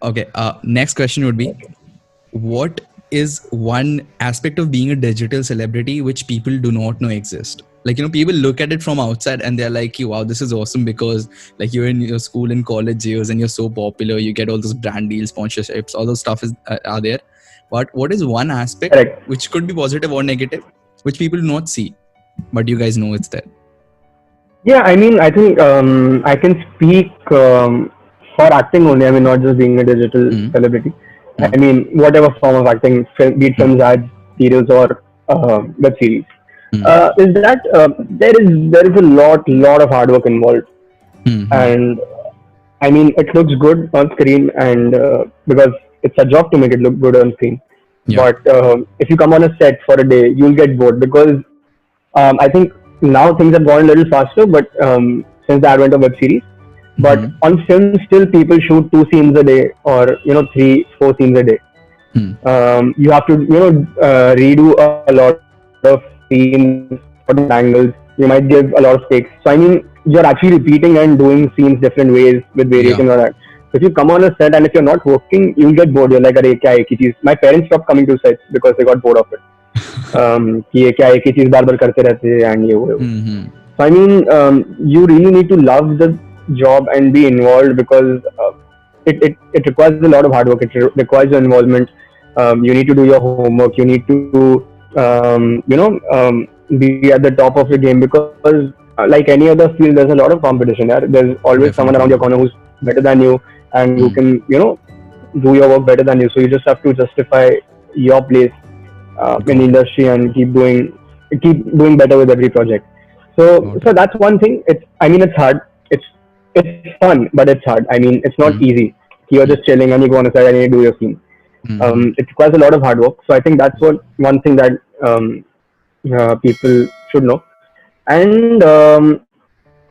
Okay. Next question would be, what is one aspect of being a digital celebrity which people do not know exist? Like, people look at it from outside and they're like, wow, this is awesome because like you're in your school and college years and you're so popular, you get all those brand deals, sponsorships, all those stuff are there. But what is one aspect Correct. which could be positive or negative, which people do not see, but you guys know it's there? Yeah, I mean, I think I can speak for acting only. I mean, not just being a digital Mm. celebrity. I Mm. mean, whatever form of acting, be it films, ads, serials, or web series, Mm. is that there is a lot of hard work involved, Mm. and I mean, it looks good on screen, and because it's a job to make it look good on screen. Yeah. But if you come on a set for a day, you'll get bored because I think now things have gone a little faster, but since the advent of web series, but Mm. on film still people shoot 2 scenes a day, or 3, 4 scenes a day. Mm. You have to redo a lot of scenes, different angles. You might give a lot of takes. So I mean, you're actually repeating and doing scenes different ways with Yeah. variations on that. If you come on a set and if you're not working, you'll get bored. You're like, "Arey, kya ek hi cheez?" My parents stopped coming to sets because they got bored of it. कि ये क्या एक ही चीज बार बार करते रहते हैं and ये वो. Mm-hmm. So I mean, you really need to love the job and be involved because it requires a lot of hard work. It requires your involvement. You need to do your homework. You need to be at the top of your game because like any other field, there's a lot of competition. Yeah? There's always someone around your corner who's better than you and who can do your work better than you. So you just have to justify your place in the industry and keep doing better with every project. So that's one thing. It's hard. It's fun, but it's hard. I mean, it's not easy. You're just chilling and you go on a side and you do your scene. It requires a lot of hard work. So I think that's one thing that people should know. And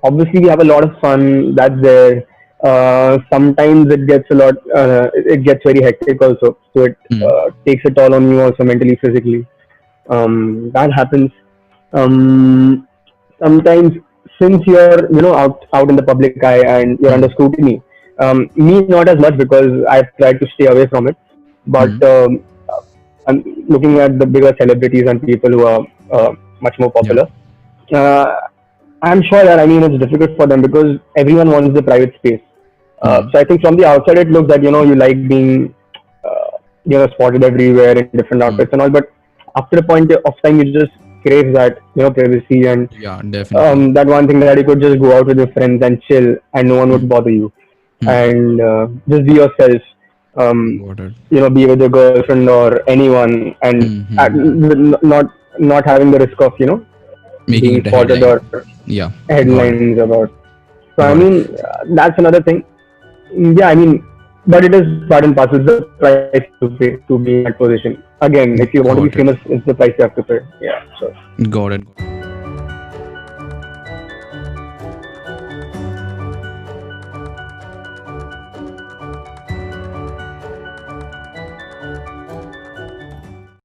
obviously, we have a lot of fun. That's there. Sometimes it gets very hectic also. So it takes a toll on you also mentally, physically. That happens. Sometimes since you're out in the public eye and you're under scrutiny, me not as much because I've tried to stay away from it, but I'm looking at the bigger celebrities and people who are much more popular. I'm sure that it's difficult for them because everyone wants the private space. So I think from the outside it looks that you like being spotted everywhere in different outfits and all, but after a point of time you just crave that privacy and definitely. that one thing that you could just go out with your friends and chill and no one would bother you and just be yourself. Be with your girlfriend or anyone and not having the risk of making being it a spotted headline. or headlines about. So I mean, that's another thing. Yeah, I mean, but it is part and parcel. The price to pay to be in that position. Again, if you want to be famous, it's the price you have to pay. Yeah. So. Got it.